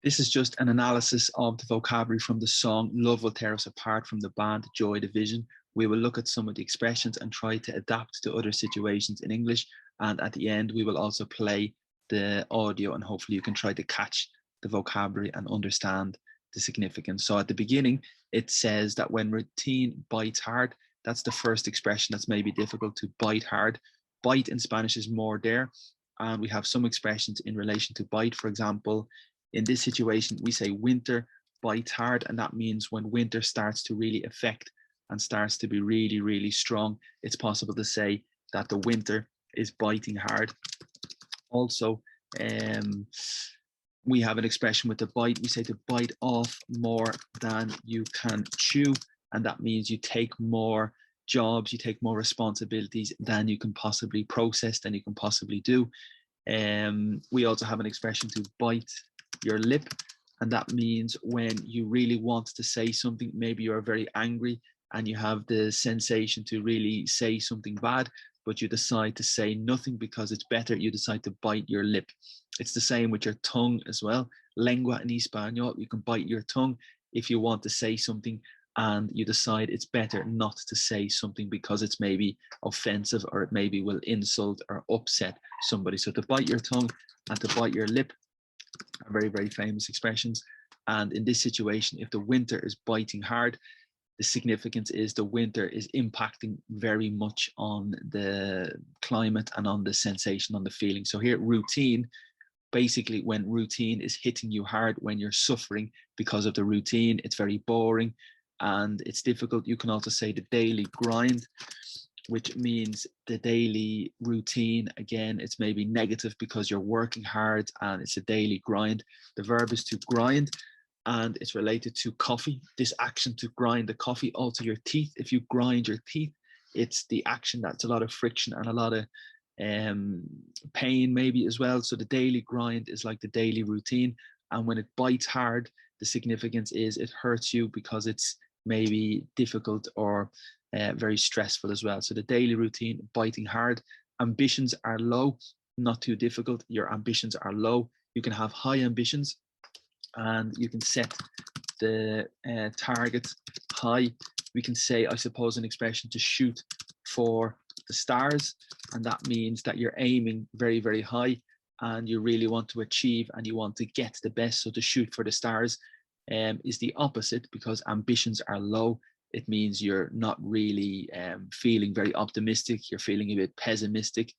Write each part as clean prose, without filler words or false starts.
This is just an analysis of the vocabulary from the song Love Will Tear Us Apart from the band Joy Division. We will look at some of the expressions and try to adapt to other situations in English. And at the end, we will also play the audio and hopefully you can try to catch the vocabulary and understand the significance. So at the beginning, it says that when routine bites hard, that's the first expression that's maybe difficult, to bite hard. Bite in Spanish is morder. And we have some expressions in relation to bite. For example, in this situation, we say winter bites hard, and that means when winter starts to really affect and starts to be really, really strong, it's possible to say that the winter is biting hard. Also, we have an expression with the bite. We say to bite off more than you can chew, and that means you take more jobs, you take more responsibilities than you can possibly process, than you can possibly do. We also have an expression to bite your lip, and that means when you really want to say something, maybe you're very angry and you have the sensation to really say something bad, but you decide to say nothing because it's better. You decide to bite your lip. It's the same with your tongue as well. Lengua en español, you can bite your tongue if you want to say something and you decide it's better not to say something because it's maybe offensive or it maybe will insult or upset somebody. So to bite your tongue and to bite your lip are very, very famous expressions. And in this situation, if the winter is biting hard, the significance is the winter is impacting very much on the climate and on the sensation, on the feeling. So here, routine, basically when routine is hitting you hard, when you're suffering because of the routine, it's very boring and it's difficult. You can also say the daily grind, which means the daily routine. Again, it's maybe negative because you're working hard and it's a daily grind. The verb is to grind, and it's related to coffee. This action to grind the coffee, also your teeth. If you grind your teeth, it's the action that's a lot of friction and a lot of pain maybe as well. So the daily grind is like the daily routine. And when it bites hard, the significance is it hurts you because it's maybe difficult or very stressful as well. So the daily routine, biting hard. Ambitions are low, not too difficult. Your ambitions are low. You can have high ambitions and you can set the target high. We can say, I suppose, an expression to shoot for the stars, and that means that you're aiming very, very high and you really want to achieve and you want to get the best. So to shoot for the stars is the opposite, because ambitions are low. It means you're not really feeling very optimistic. You're feeling a bit pessimistic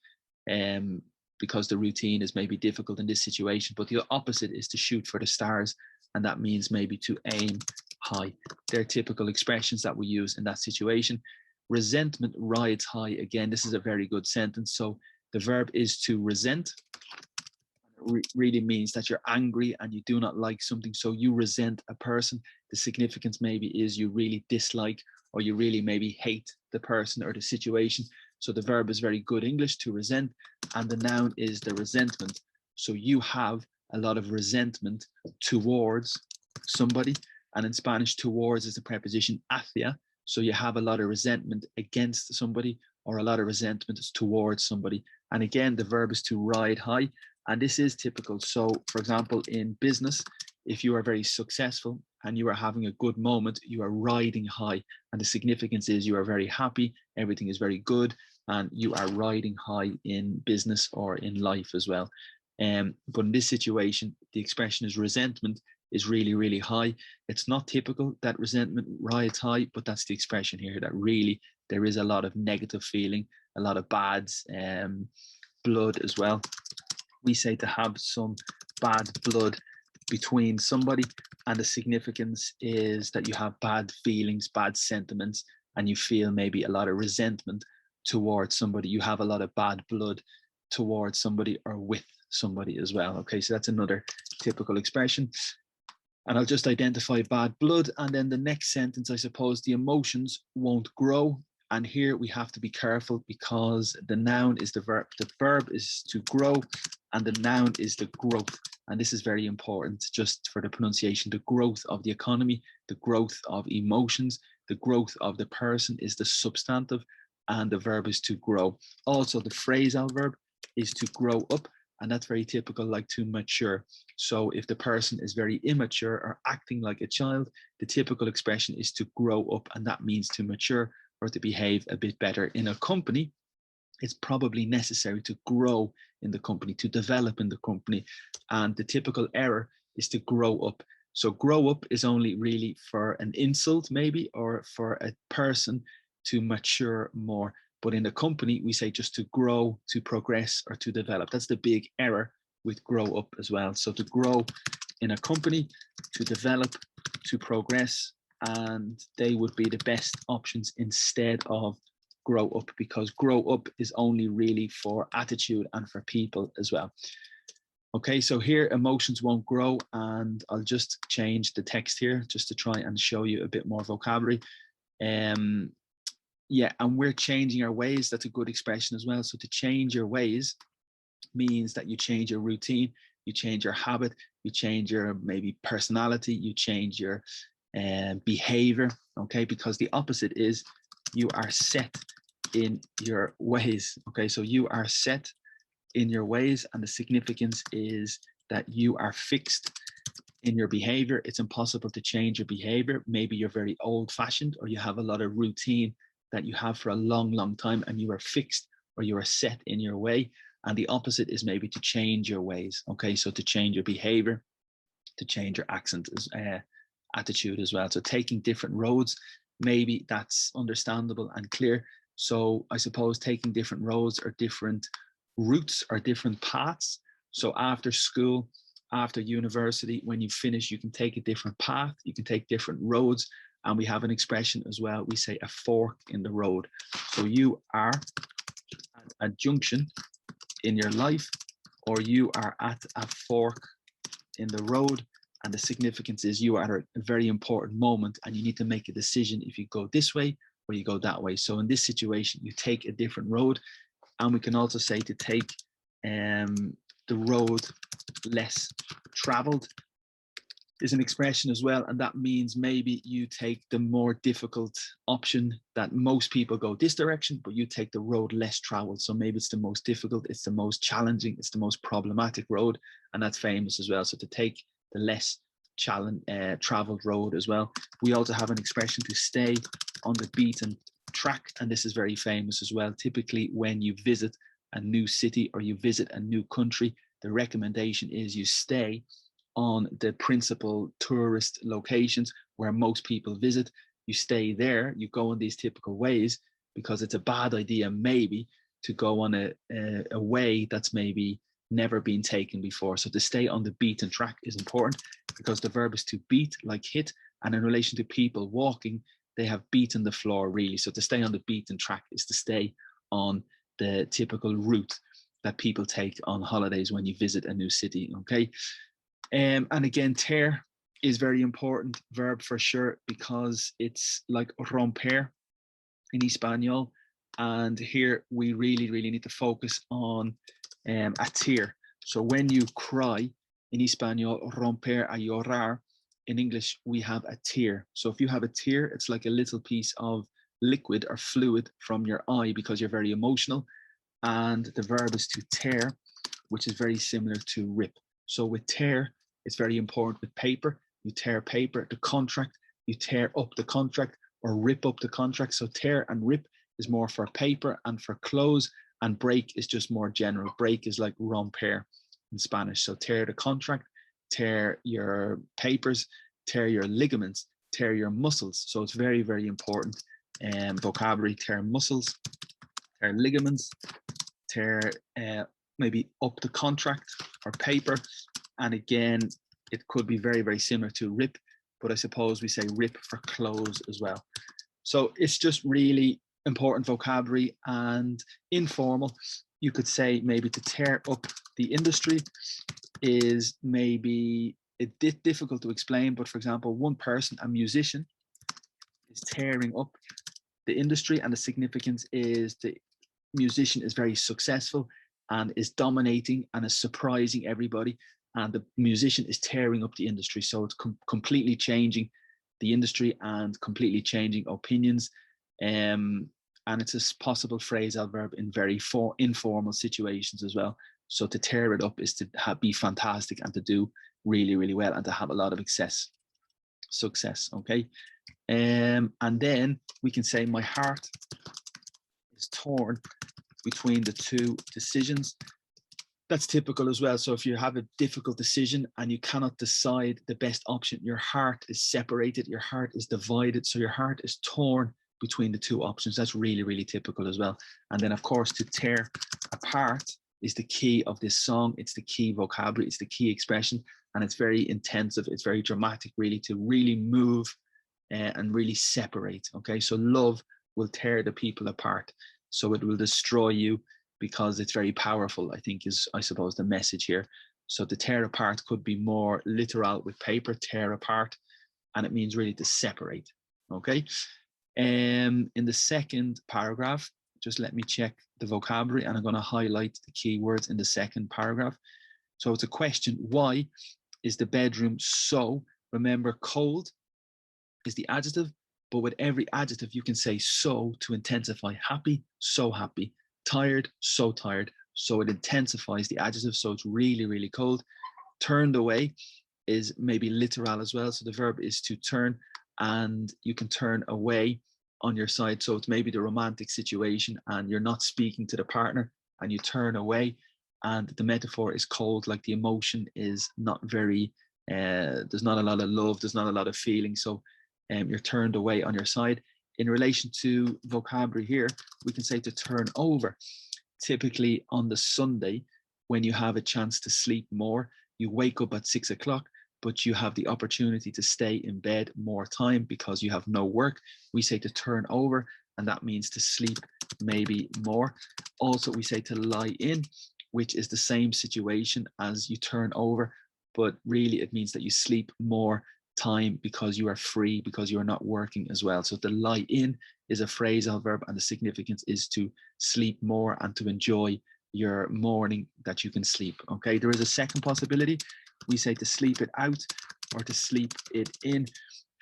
because the routine is maybe difficult in this situation. But the opposite is to shoot for the stars, and that means maybe to aim high. They're typical expressions that we use in that situation. Resentment rides high. Again, this is a very good sentence. So the verb is to resent. It really means that you're angry and you do not like something. So you resent a person. The significance maybe is you really dislike or you really maybe hate the person or the situation. So the verb is very good English, to resent, and the noun is the resentment. So you have a lot of resentment towards somebody, and in Spanish, towards is the preposition hacia. So you have a lot of resentment against somebody or a lot of resentment towards somebody. And again, the verb is to ride high, and this is typical. So for example, in business, if you are very successful and you are having a good moment, you are riding high. And the significance is you are very happy, everything is very good, and you are riding high in business or in life as well. But in this situation, the expression is resentment is really, really high. It's not typical that resentment rides high, but that's the expression here, that really there is a lot of negative feeling, a lot of bad blood as well. We say to have some bad blood between somebody, and the significance is that you have bad feelings, bad sentiments, and you feel maybe a lot of resentment towards somebody. You have a lot of bad blood towards somebody or with somebody as well. Okay, so that's another typical expression. And I'll just identify bad blood. And then the next sentence, I suppose, the emotions won't grow. And here we have to be careful because the noun is the verb. The verb is to grow and the noun is the growth. And this is very important just for the pronunciation. The growth of the economy, the growth of emotions, the growth of the person is the substantive, and the verb is to grow. Also, the phrasal verb is to grow up. and that's very typical, like to mature. So if the person is very immature or acting like a child, the typical expression is to grow up, and that means to mature or to behave a bit better. In a company, it's probably necessary to grow in the company, to develop in the company, and the typical error is to grow up. So grow up is only really for an insult maybe, or for a person to mature more. But in a company, we say just to grow, to progress, or to develop. That's the big error with grow up as well. So to grow in a company, to develop, to progress, and they would be the best options instead of grow up, because grow up is only really for attitude and for people as well. Okay, so here emotions won't grow, and I'll just change the text here just to try and show you a bit more vocabulary. Yeah, and we're changing our ways. That's a good expression as well. So to change your ways means that you change your routine, you change your habit, you change your maybe personality, you change your behavior. Okay, because the opposite is you are set in your ways. Okay, so you are set in your ways, and the significance is that you are fixed in your behavior. It's impossible to change your behavior. Maybe you're very old-fashioned, or you have a lot of routine that you have for a long time, and you are fixed or you are set in your way. And the opposite is maybe to change your ways. Okay, so to change your behavior, to change your accent, attitude as well. So taking different roads, maybe that's understandable and clear. So I suppose taking different roads or different routes or different paths. So after school, after university, when you finish, you can take a different path, you can take different roads. And we have an expression as well. We say a fork in the road. So you are at a junction in your life, or you are at a fork in the road. And the significance is you are at a very important moment, and you need to make a decision if you go this way or you go that way. So in this situation, you take a different road. And we can also say to take the road less traveled is an expression as well. And that means maybe you take the more difficult option, that most people go this direction, but you take the road less traveled. So maybe it's the most difficult, it's the most challenging, it's the most problematic road. And that's famous as well. So to take the less traveled road as well. We also have an expression to stay on the beaten track. And this is very famous as well. Typically when you visit a new city or you visit a new country, the recommendation is you stay on the principal tourist locations where most people visit. You stay there, you go in these typical ways, because it's a bad idea maybe to go on a way that's maybe never been taken before. So to stay on the beaten track is important, because the verb is to beat, like hit, and in relation to people walking, they have beaten the floor really. So to stay on the beaten track is to stay on the typical route that people take on holidays when you visit a new city. Okay. And again, tear is very important verb for sure, because it's like romper in Espanol. And here we really need to focus on a tear. So when you cry in Espanol, romper a llorar. In English, we have a tear. So if you have a tear, it's like a little piece of liquid or fluid from your eye because you're very emotional. And the verb is to tear, which is very similar to rip. So with tear, it's very important with paper. You tear paper, the contract, you tear up the contract or rip up the contract. So tear and rip is more for paper and for clothes, and break is just more general. Break is like romper in Spanish. So tear the contract, tear your papers, tear your ligaments, tear your muscles. So it's very important vocabulary. Tear muscles, tear ligaments, tear maybe up the contract or paper. And again, it could be very similar to rip, but I suppose we say rip for clothes as well. So it's just really important vocabulary. And informal, you could say maybe to tear up the industry is maybe a bit difficult to explain, but for example, one person, a musician, is tearing up the industry, and the significance is the musician is very successful and is dominating and is surprising everybody, and the musician is tearing up the industry. So it's completely changing the industry and completely changing opinions. And it's a possible phrasal verb in very informal situations as well. So to tear it up is to be fantastic and to do really, really well and to have a lot of success, okay? And then we can say my heart is torn between the two decisions. That's typical as well. So if you have a difficult decision and you cannot decide the best option, your heart is separated, your heart is divided. So your heart is torn between the two options. That's really, really typical as well. And then of course, to tear apart is the key of this song. It's the key vocabulary, it's the key expression, and it's very intensive. It's very dramatic, really, to really move and really separate. Okay, so love will tear the people apart. So it will destroy you because it's very powerful, I think is, I suppose, the message here. So to tear apart could be more literal with paper, tear apart, and it means really to separate, okay? In the second paragraph, just let me check the vocabulary, and I'm going to highlight the key words in the second paragraph. So it's a question: why is the bedroom so? Remember, cold is the adjective, but with every adjective you can say so to intensify. Happy, so happy. Tired, so tired. So it intensifies the adjective, so it's really, really cold. Turned away is maybe literal as well. So the verb is to turn, and you can turn away on your side. So it's maybe the romantic situation and you're not speaking to the partner and you turn away, and the metaphor is cold, like the emotion is not very, there's not a lot of love, there's not a lot of feeling. So you're turned away on your side. In relation to vocabulary here, we can say to turn over. Typically on the Sunday, when you have a chance to sleep more, you wake up at 6 o'clock, but you have the opportunity to stay in bed more time because you have no work. We say to turn over, and that means to sleep maybe more. Also, we say to lie in, which is the same situation as you turn over, but really it means that you sleep more time because you are free, because you are not working as well. So to lie in is a phrasal verb, and the significance is to sleep more and to enjoy your morning that you can sleep. Okay, there is a second possibility. We say to sleep it out or to sleep it in,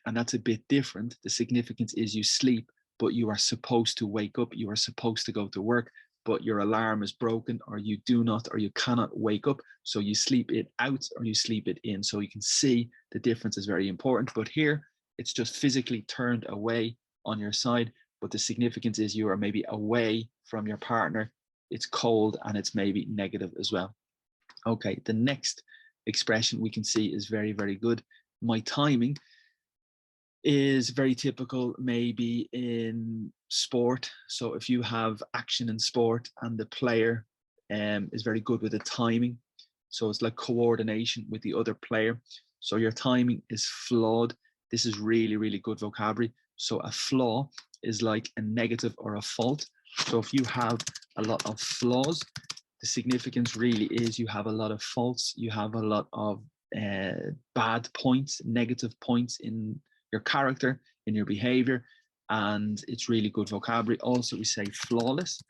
and that's a bit different. The significance is you sleep, but you are supposed to wake up, you are supposed to go to work, but your alarm is broken, or you do not, or you cannot wake up. So you sleep it out or you sleep it in. So you can see the difference is very important. But here it's just physically turned away on your side, but the significance is you are maybe away from your partner. It's cold and it's maybe negative as well. Okay, the next expression we can see is very, very good. My timing is very typical maybe in sport. So if you have action in sport and the player is very good with the timing, so it's like coordination with the other player. So your timing is flawed. This is really, really good vocabulary. So a flaw is like a negative or a fault. So if you have a lot of flaws, the significance really is you have a lot of faults, you have a lot of bad points, negative points in your character, in your behavior, and it's really good vocabulary. Also, we say flawless,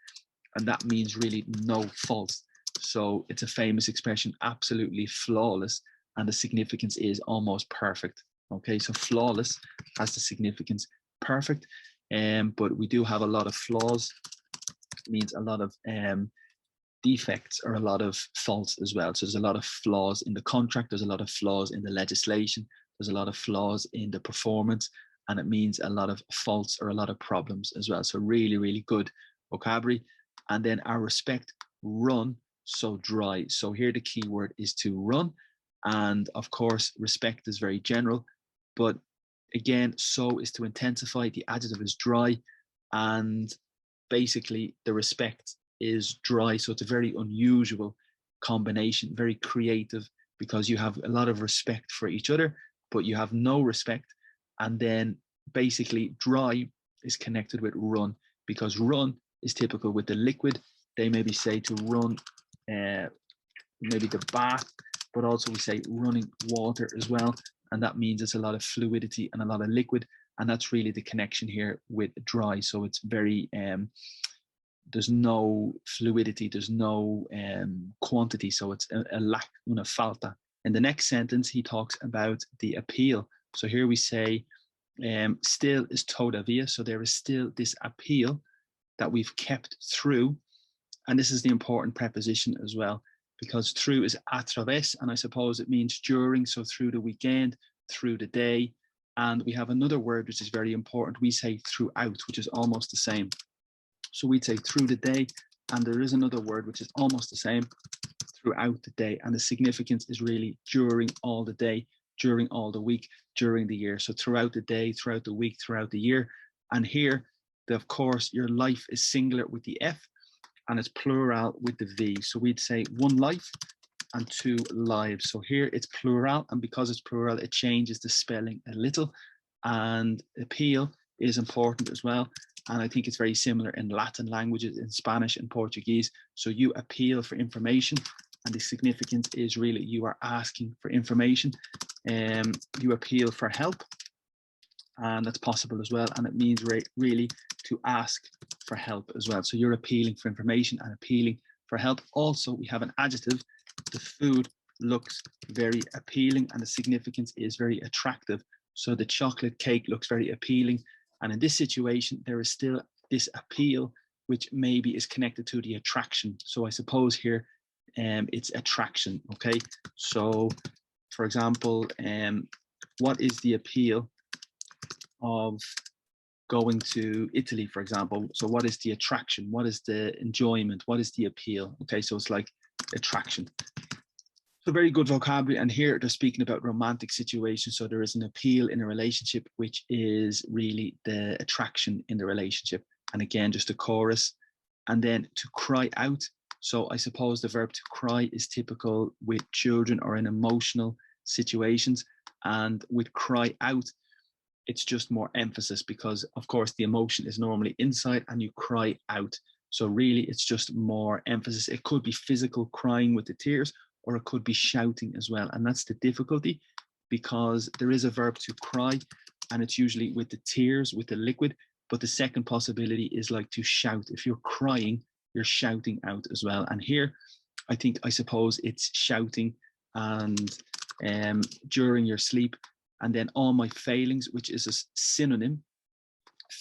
and that means really no faults. So it's a famous expression, absolutely flawless, and the significance is almost perfect. Okay, so flawless has the significance perfect, but we do have a lot of flaws. It means a lot of defects or a lot of faults as well. So there's a lot of flaws in the contract, there's a lot of flaws in the legislation, there's a lot of flaws in the performance, and it means a lot of faults or a lot of problems as well. So really, really good vocabulary. And then our respect, run, so dry. So here the key word is to run. And of course, respect is very general, but again, so is to intensify. The adjective is dry, and basically the respect is dry. So it's a very unusual combination, very creative, because you have a lot of respect for each other, but you have no respect. And then basically dry is connected with run, because run is typical with the liquid. They maybe say to run maybe the bath, but also we say running water as well. And that means it's a lot of fluidity and a lot of liquid. And that's really the connection here with dry. So it's very, there's no fluidity, there's no quantity. So it's a lack, una falta. In the next sentence, he talks about the appeal. So here we say, still is todavía. So there is still this appeal that we've kept through. And this is the important preposition as well. because through is a través, and I suppose it means during, so through the weekend, through the day. And we have another word which is very important. We say throughout, which is almost the same. So we'd say through the day, and there is another word which is almost the same, throughout the day. And the significance is really during all the day, during all the week, during the year. So throughout the day, throughout the week, throughout the year. And here, of course, your life is singular with the F, and it's plural with the V. So we'd say one life and two lives. So here it's plural, and because it's plural, it changes the spelling a little. And appeal is important as well. And I think it's very similar in Latin languages, in Spanish and Portuguese. So you appeal for information, and the significance is really you are asking for information. You appeal for help, and that's possible as well. And it means really to ask for help as well. So you're appealing for information and appealing for help. Also, we have an adjective. The food looks very appealing, and the significance is very attractive. So the chocolate cake looks very appealing. And in this situation, there is still this appeal, which maybe is connected to the attraction. So I suppose here it's attraction, okay? So for example, what is the appeal of going to Italy, for example? So what is the attraction? What is the enjoyment? What is the appeal? Okay, so it's like attraction. So very good vocabulary. And here they're speaking about romantic situations. So there is an appeal in a relationship, which is really the attraction in the relationship. And again, just a chorus. And then to cry out. So I suppose the verb to cry is typical with children or in emotional situations. And with cry out, it's just more emphasis because, of course, the emotion is normally inside and you cry out. So really, it's just more emphasis. It could be physical crying with the tears, or it could be shouting as well. And that's the difficulty, because there is a verb to cry, and it's usually with the tears, with the liquid. But the second possibility is like to shout. If you're crying, you're shouting out as well. And here, I suppose it's shouting and during your sleep. And then all my failings, which is a synonym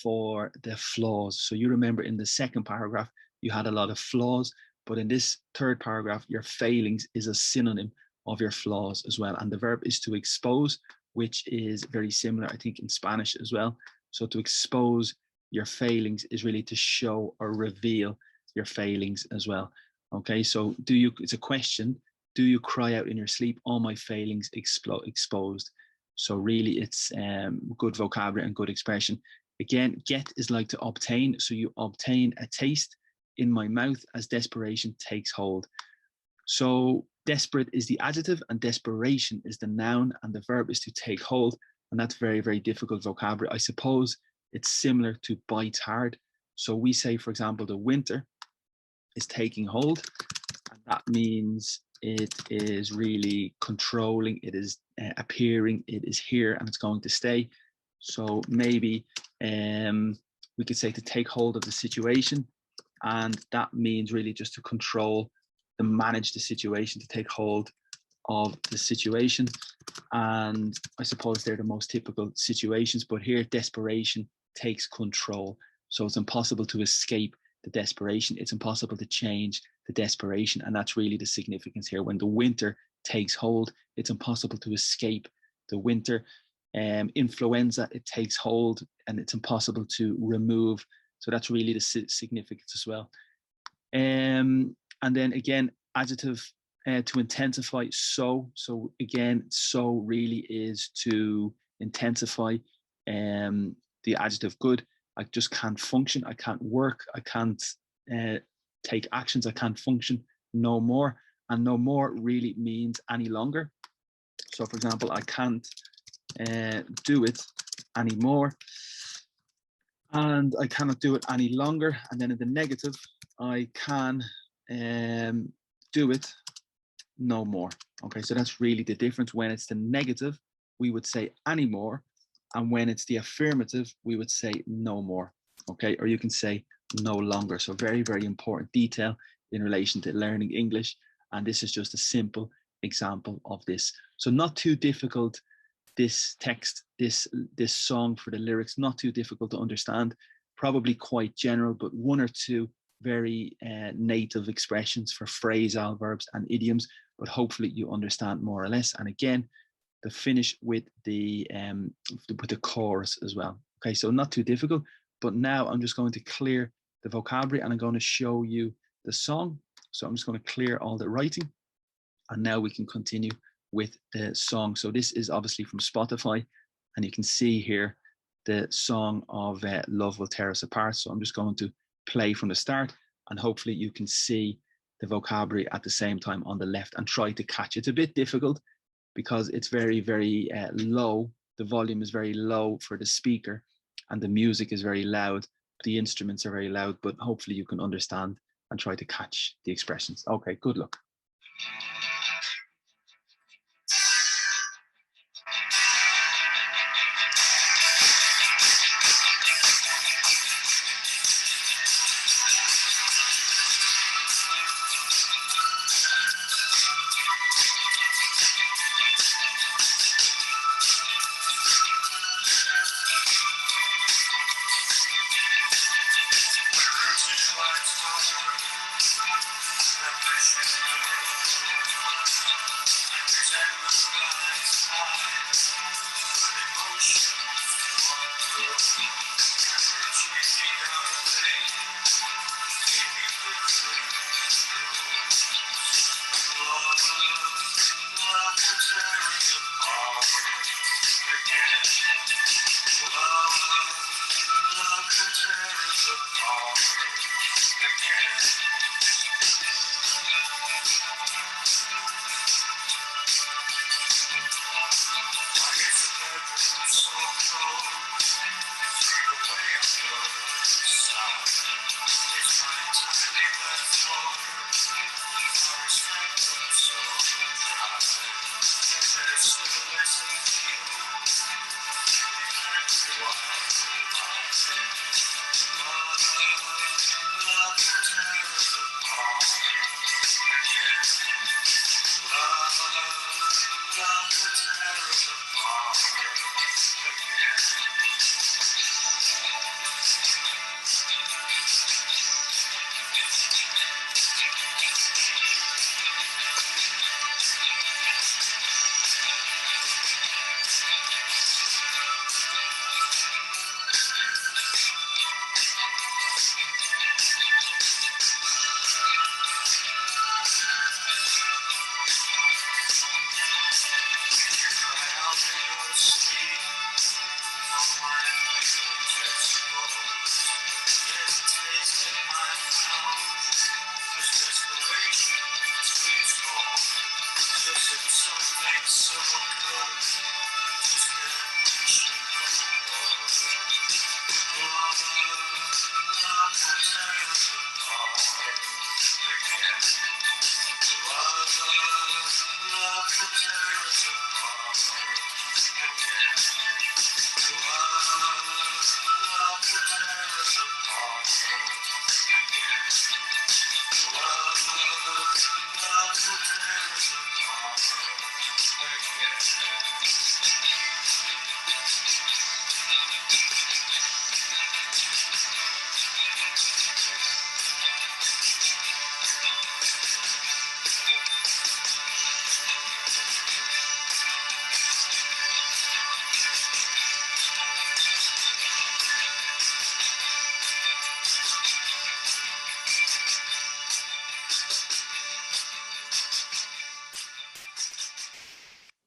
for the flaws. So you remember in the second paragraph, you had a lot of flaws, but in this third paragraph, your failings is a synonym of your flaws as well. And the verb is to expose, which is very similar, I think, in Spanish as well. So to expose your failings is really to show or reveal your failings as well. Okay, so it's a question, do you cry out in your sleep, all my failings exposed? So really it's good vocabulary and good expression. Again, get is like to obtain. So you obtain a taste in my mouth as desperation takes hold. So desperate is the adjective and desperation is the noun, and the verb is to take hold. And that's very, very difficult vocabulary. I suppose it's similar to bite hard. So we say, for example, the winter is taking hold, and that means it is really controlling, it is appearing, it is here, and it's going to stay. So maybe we could say to take hold of the situation, and that means really just to control, to manage the situation, to take hold of the situation. And I suppose they're the most typical situations, but here desperation takes control. So it's impossible to escape the desperation. It's impossible to change the desperation. And that's really the significance here. When the winter takes hold, it's impossible to escape the winter. Influenza, it takes hold and it's impossible to remove. So that's really the significance as well. And then again, adjective to intensify, so again, so really is to intensify. The adjective good, I just can't function, I can't work, I can't take actions, I can't function no more. And no more really means any longer. So for example, I can't do it anymore, and I cannot do it any longer. And then in the negative, I can do it no more. Okay, so that's really the difference. When it's the negative, we would say anymore, and when it's the affirmative, we would say no more. Okay, or you can say no longer. So very, very important detail in relation to learning English. And this is just a simple example of this. So not too difficult, this text, this song for the lyrics, not too difficult to understand, probably quite general, but one or two very native expressions for phrasal verbs and idioms, but hopefully you understand more or less. And again, to finish with the chorus as well. Okay, so not too difficult, but now I'm just going to clear the vocabulary and I'm going to show you the song. So I'm just going to clear all the writing, and now we can continue with the song. So this is obviously from Spotify, and you can see here the song of Love Will Tear Us Apart. So I'm just going to play from the start, and hopefully you can see the vocabulary at the same time on the left and try to catch it. It's a bit difficult because it's very, very low. The volume is very low for the speaker and the music is very loud. The instruments are very loud, but hopefully you can understand and try to catch the expressions. Okay, good luck.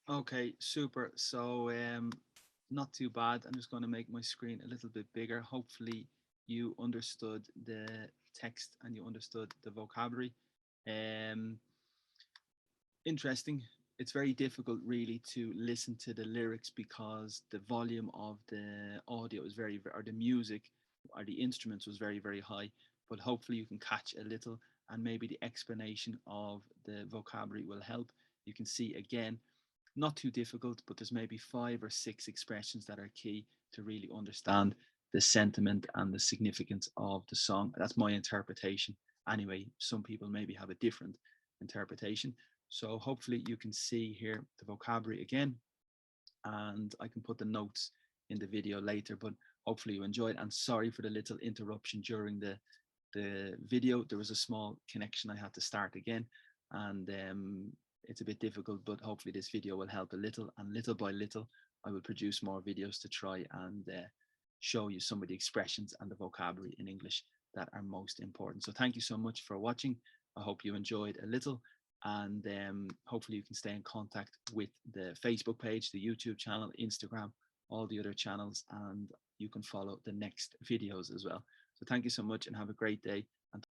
Okay, super. So not too bad. I'm just going to make my screen a little bit bigger. Hopefully you understood the text and you understood the vocabulary. Um, Interesting. It's very difficult really to listen to the lyrics because the volume of the audio is very, or the music or the instruments was very, very high. But hopefully you can catch a little, and maybe the explanation of the vocabulary will help. You can see again, not too difficult, but there's maybe 5 or 6 expressions that are key to really understand the sentiment and the significance of the song. That's my interpretation. Anyway, some people maybe have a different interpretation. So hopefully you can see here the vocabulary again, and I can put the notes in the video later, but hopefully you enjoyed. And sorry for the little interruption during the the video, there was a small connection. I had to start again, and it's a bit difficult, but hopefully this video will help a little, and little by little I will produce more videos to try and show you some of the expressions and the vocabulary in English that are most important. So thank you so much for watching. I hope you enjoyed a little, and hopefully you can stay in contact with the Facebook page, the YouTube channel, Instagram, all the other channels, and you can follow the next videos as well. So thank you so much and have a great day. And